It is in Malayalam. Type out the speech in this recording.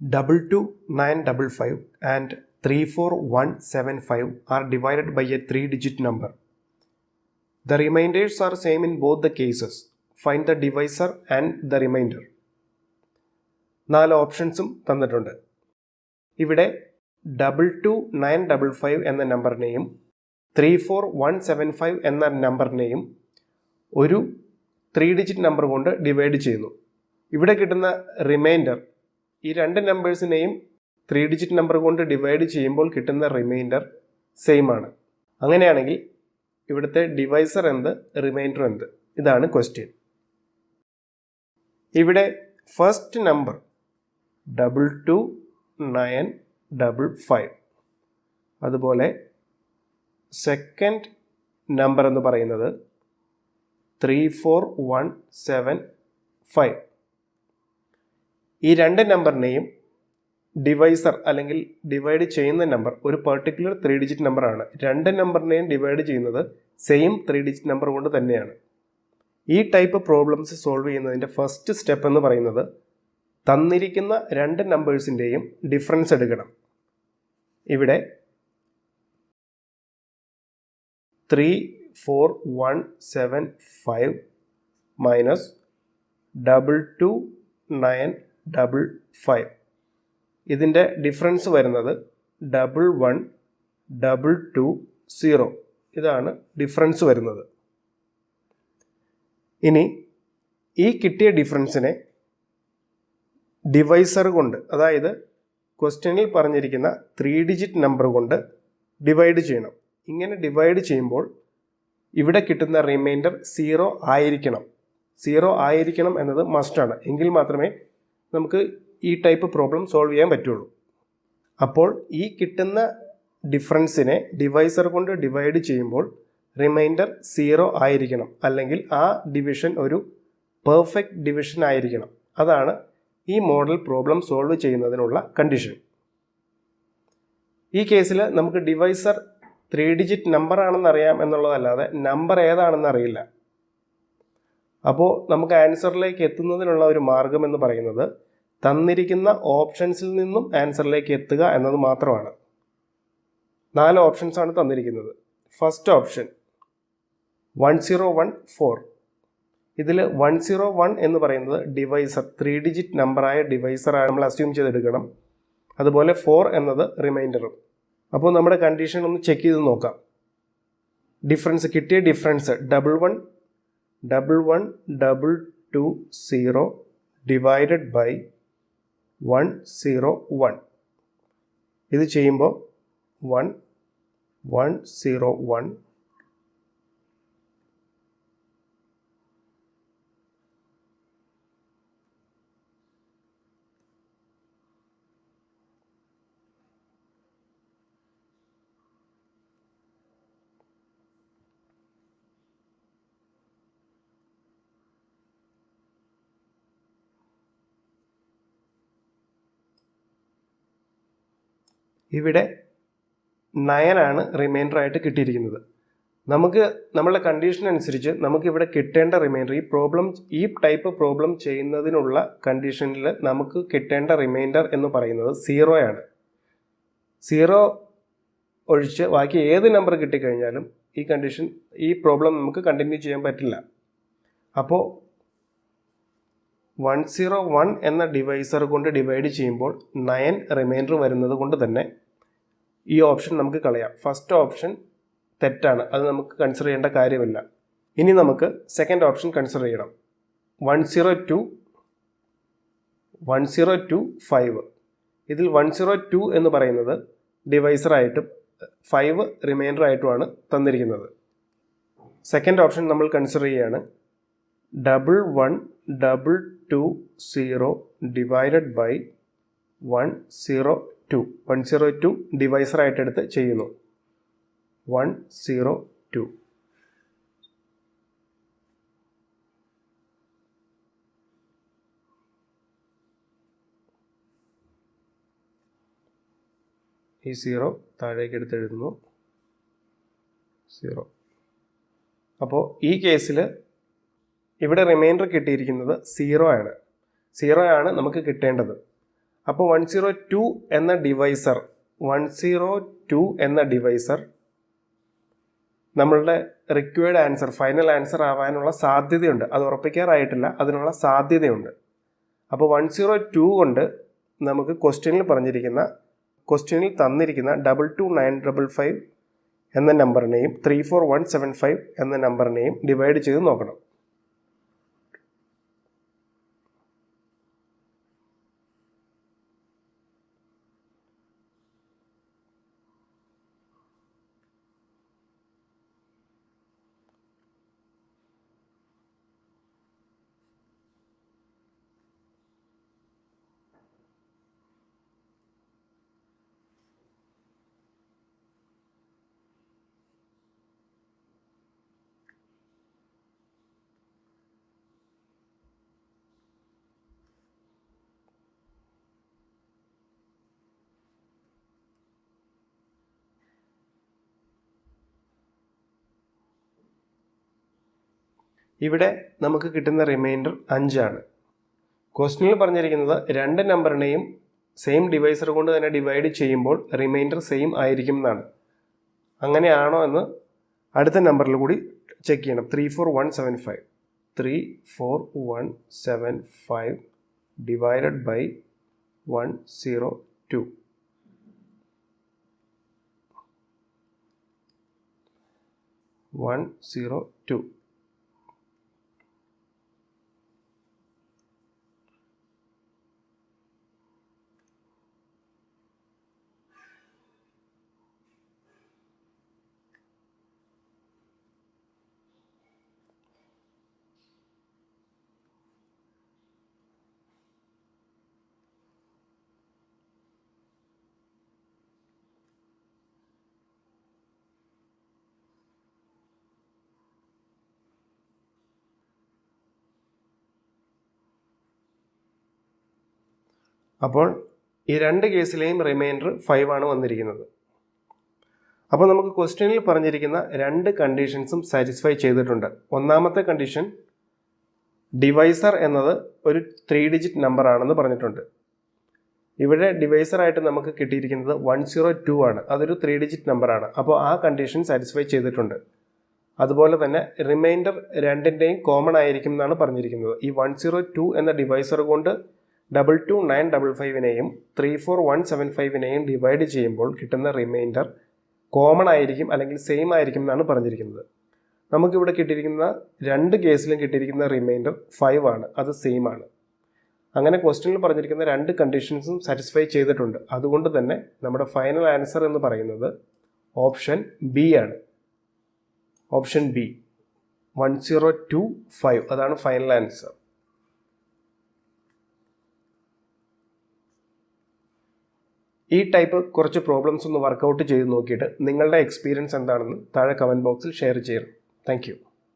22955 and 34175 are divided by a 3-digit number. The remainders are same in both the cases. Find the divisor and the remainder. 4 ഓപ്ഷൻസും തന്നിട്ടുണ്ട്. ഇവിടെ 22955 എന്ന നമ്പറിനെയും 34175 എന്ന നമ്പറിനെയും ഒരു 3-ഡിജിറ്റ് നമ്പർ കൊണ്ട് ഡിവൈഡ് ചെയ്യുന്നു. ഇവിടെ കിട്ടുന്ന റിമൈൻഡർ ഈ രണ്ട് നമ്പേഴ്സിനെയും 3-ഡിജിറ്റ് നമ്പർ കൊണ്ട് ഡിവൈഡ് ചെയ്യുമ്പോൾ കിട്ടുന്ന റിമൈൻഡർ സെയിം ആണ്. അങ്ങനെയാണെങ്കിൽ ഇവിടുത്തെ ഡിവൈസർ എന്ത്, റിമൈൻഡർ എന്ത്? ഇതാണ് ക്വസ്റ്റ്യൻ. ഇവിടെ ഫസ്റ്റ് നമ്പർ 22955, അതുപോലെ സെക്കൻഡ് നമ്പർ എന്ന് പറയുന്നത് 34175. ഈ രണ്ട് നമ്പറിനെയും ഡിവൈസർ അല്ലെങ്കിൽ ഡിവൈഡ് ചെയ്യുന്ന നമ്പർ ഒരു പെർട്ടിക്കുലർ 3-ഡിജിറ്റ് നമ്പറാണ്. രണ്ട് നമ്പറിനെയും ഡിവൈഡ് ചെയ്യുന്നത് സെയിം 3-ഡിജിറ്റ് നമ്പർ കൊണ്ട് തന്നെയാണ്. ഈ ടൈപ്പ് പ്രോബ്ലംസ് സോൾവ് ചെയ്യുന്നതിൻ്റെ ഫസ്റ്റ് സ്റ്റെപ്പ് എന്ന് പറയുന്നത് തന്നിരിക്കുന്ന രണ്ട് നമ്പേഴ്സിൻ്റെയും ഡിഫറൻസ് എടുക്കണം. ഇവിടെ 34175 മൈനസ് 22955, ഇതിൻ്റെ ഡിഫറൻസ് വരുന്നത് 11220. ഇതാണ് ഡിഫറൻസ് വരുന്നത്. ഇനി ഈ കിട്ടിയ ഡിഫറൻസിനെ ഡിവൈസർ കൊണ്ട്, അതായത് ക്വസ്റ്റ്യനിൽ പറഞ്ഞിരിക്കുന്ന 3-ഡിജിറ്റ് നമ്പർ കൊണ്ട് ഡിവൈഡ് ചെയ്യണം. ഇങ്ങനെ ഡിവൈഡ് ചെയ്യുമ്പോൾ ഇവിടെ കിട്ടുന്ന റിമൈൻഡർ 0 ആയിരിക്കണം. 0 ആയിരിക്കണം എന്നത് മസ്റ്റാണ്. എങ്കിൽ മാത്രമേ നമുക്ക് ഈ ടൈപ്പ് പ്രോബ്ലം സോൾവ് ചെയ്യാൻ പറ്റുള്ളൂ. അപ്പോൾ ഈ കിട്ടുന്ന ഡിഫറൻസിനെ ഡിവൈസർ കൊണ്ട് ഡിവൈഡ് ചെയ്യുമ്പോൾ റിമൈൻഡർ 0 ആയിരിക്കണം. അല്ലെങ്കിൽ ആ ഡിവിഷൻ ഒരു പെർഫെക്റ്റ് ഡിവിഷൻ ആയിരിക്കണം. അതാണ് ഈ മോഡൽ പ്രോബ്ലം സോൾവ് ചെയ്യുന്നതിനുള്ള കണ്ടീഷൻ. ഈ കേസിൽ നമുക്ക് ഡിവൈസർ 3-ഡിജിറ്റ് നമ്പർ ആണെന്ന് അറിയാം എന്നുള്ളതല്ലാതെ നമ്പർ ഏതാണെന്ന് അറിയില്ല. അപ്പോൾ നമുക്ക് ആൻസറിലേക്ക് എത്തുന്നതിനുള്ള ഒരു മാർഗം എന്ന് പറയുന്നത് തന്നിരിക്കുന്ന ഓപ്ഷൻസിൽ നിന്നും ആൻസറിലേക്ക് എത്തുക എന്നത് മാത്രമാണ്. 4 ഓപ്ഷൻസ് ആണ് തന്നിരിക്കുന്നത്. First option 1014. ഇതിൽ 101 എന്ന് പറയുന്നത് ഡിവൈസർ, 3-ഡിജിറ്റ് നമ്പറായ ഡിവൈസറാണ് നമ്മൾ അസ്യൂം ചെയ്തെടുക്കണം. അതുപോലെ 4 എന്നത് റിമൈൻഡറും. അപ്പോൾ നമ്മുടെ കണ്ടീഷൻ ഒന്ന് ചെക്ക് ചെയ്ത് നോക്കാം. ഡിഫറൻസ് കിട്ടിയ ഡിഫറൻസ് 11120 ഡിവൈഡഡ് ബൈ 101. ഇത് ചെയ്യുമ്പോൾ 1101 ഇവിടെ 9 ആണ് റിമൈൻഡർ ആയിട്ട് കിട്ടിയിരിക്കുന്നത്. നമുക്ക് നമ്മളുടെ കണ്ടീഷൻ അനുസരിച്ച് നമുക്കിവിടെ കിട്ടേണ്ട റിമൈൻഡർ, ഈ ടൈപ്പ് പ്രോബ്ലം ചെയ്യുന്നതിനുള്ള കണ്ടീഷനിൽ നമുക്ക് കിട്ടേണ്ട റിമൈൻഡർ എന്ന് പറയുന്നത് 0 ആണ്. 0 ഒഴിച്ച് ബാക്കി ഏത് നമ്പർ കിട്ടിക്കഴിഞ്ഞാലും ഈ പ്രോബ്ലം നമുക്ക് കണ്ടിന്യൂ ചെയ്യാൻ പറ്റില്ല. അപ്പോൾ 101 എന്ന ഡിവൈസർ കൊണ്ട് ഡിവൈഡ് ചെയ്യുമ്പോൾ 9 റിമൈൻഡർ വരുന്നത് കൊണ്ട് തന്നെ ഈ ഓപ്ഷൻ നമുക്ക് കളയാം. ഫസ്റ്റ് ഓപ്ഷൻ തെറ്റാണ്, അത് നമുക്ക് കൺസിഡർ ചെയ്യേണ്ട കാര്യമില്ല. ഇനി നമുക്ക് സെക്കൻഡ് ഓപ്ഷൻ കൺസിഡർ ചെയ്യണം. 1025. ഇതിൽ 102 എന്ന് പറയുന്നത് ഡിവൈസറായിട്ടും 5 റിമൈൻഡർ ആയിട്ടുമാണ് തന്നിരിക്കുന്നത്. സെക്കൻഡ് ഓപ്ഷൻ നമ്മൾ കൺസിഡർ ചെയ്യുകയാണ്. 11220 ഡിവൈഡഡ് ബൈ 102. 102 ഡിവൈസറായിട്ട് എടുത്ത് ചെയ്യുന്നു. 102. ഈ 0 താഴേക്ക് എടുത്ത് എഴുതുന്നു. 0. അപ്പോൾ ഈ കേസിൽ ഇവിടെ റിമൈൻഡർ കിട്ടിയിരിക്കുന്നത് 0 ആണ്. 0 ആണ് നമുക്ക് കിട്ടേണ്ടത്. അപ്പോൾ 102 എന്ന ഡിവൈസർ നമ്മളുടെ റിക്വയർഡ് ആൻസർ, ഫൈനൽ ആൻസർ ആവാനുള്ള സാധ്യതയുണ്ട്. അത് ഉറപ്പിക്കാറായിട്ടില്ല, അതിനുള്ള സാധ്യതയുണ്ട്. അപ്പോൾ 102 കൊണ്ട് നമുക്ക് ക്വസ്റ്റ്യനിൽ തന്നിരിക്കുന്ന 22955 എന്ന നമ്പറിനെയും 34175 എന്ന നമ്പറിനെയും ഡിവൈഡ് ചെയ്ത് നോക്കണം. ഇവിടെ നമുക്ക് കിട്ടുന്ന റിമൈൻഡർ 5 ആണ്. ക്വസ്റ്റ്യനിൽ പറഞ്ഞിരിക്കുന്നത് 2 നമ്പറിനെയും സെയിം ഡിവൈസർ കൊണ്ട് തന്നെ ഡിവൈഡ് ചെയ്യുമ്പോൾ റിമൈൻഡർ സെയിം ആയിരിക്കും എന്നാണ്. അങ്ങനെയാണോ എന്ന് അടുത്ത നമ്പറിൽ കൂടി ചെക്ക് ചെയ്യണം. 34175 ഡിവൈഡഡ് ബൈ 102. അപ്പോൾ ഈ 2 കേസിലെയും റിമൈൻഡർ 5 ആണ് വന്നിരിക്കുന്നത്. അപ്പോൾ നമുക്ക് ക്വസ്റ്റ്യനിൽ പറഞ്ഞിരിക്കുന്ന 2 കണ്ടീഷൻസും സാറ്റിസ്ഫൈ ചെയ്തിട്ടുണ്ട്. ഒന്നാമത്തെ കണ്ടീഷൻ, ഡിവൈസർ എന്നത് ഒരു 3 ഡിജിറ്റ് നമ്പർ ആണെന്ന് പറഞ്ഞിട്ടുണ്ട്. ഇവിടെ ഡിവൈസറായിട്ട് നമുക്ക് കിട്ടിയിരിക്കുന്നത് 102 ആണ്. അതൊരു 3 ഡിജിറ്റ് നമ്പറാണ്. അപ്പോൾ ആ കണ്ടീഷൻ സാറ്റിസ്ഫൈ ചെയ്തിട്ടുണ്ട്. അതുപോലെ തന്നെ റിമൈൻഡർ 2ൻ്റെയും കോമൺ ആയിരിക്കും എന്നാണ് പറഞ്ഞിരിക്കുന്നത്. ഈ 102 എന്ന ഡിവൈസർ കൊണ്ട് 22955നെയും 34175നെയും ഡിവൈഡ് ചെയ്യുമ്പോൾ കിട്ടുന്ന റിമൈൻഡർ കോമൺ ആയിരിക്കും അല്ലെങ്കിൽ സെയിം ആയിരിക്കും എന്നാണ് പറഞ്ഞിരിക്കുന്നത്. നമുക്കിവിടെ കിട്ടിയിരിക്കുന്ന 2 കേസിലും കിട്ടിയിരിക്കുന്ന റിമൈൻഡർ 5 ആണ്. അത് സെയിം ആണ്. അങ്ങനെ ക്വസ്റ്റ്യനിൽ പറഞ്ഞിരിക്കുന്ന 2 കണ്ടീഷൻസും സാറ്റിസ്ഫൈ ചെയ്തിട്ടുണ്ട്. അതുകൊണ്ട് തന്നെ നമ്മുടെ ഫൈനൽ ആൻസർ എന്ന് പറയുന്നത് ഓപ്ഷൻ ബി ആണ്. ഓപ്ഷൻ ബി 1025 അതാണ് ഫൈനൽ ആൻസർ. ഈ ടൈപ്പ് കുറച്ച് പ്രോബ്ലംസ് ഒന്ന് വർക്കൗട്ട് ചെയ്ത് നോക്കിയിട്ട് നിങ്ങളുടെ എക്സ്പീരിയൻസ് എന്താണെന്ന് താഴെ കമൻറ്റ് ബോക്സിൽ ഷെയർ ചെയ്യണം. താങ്ക്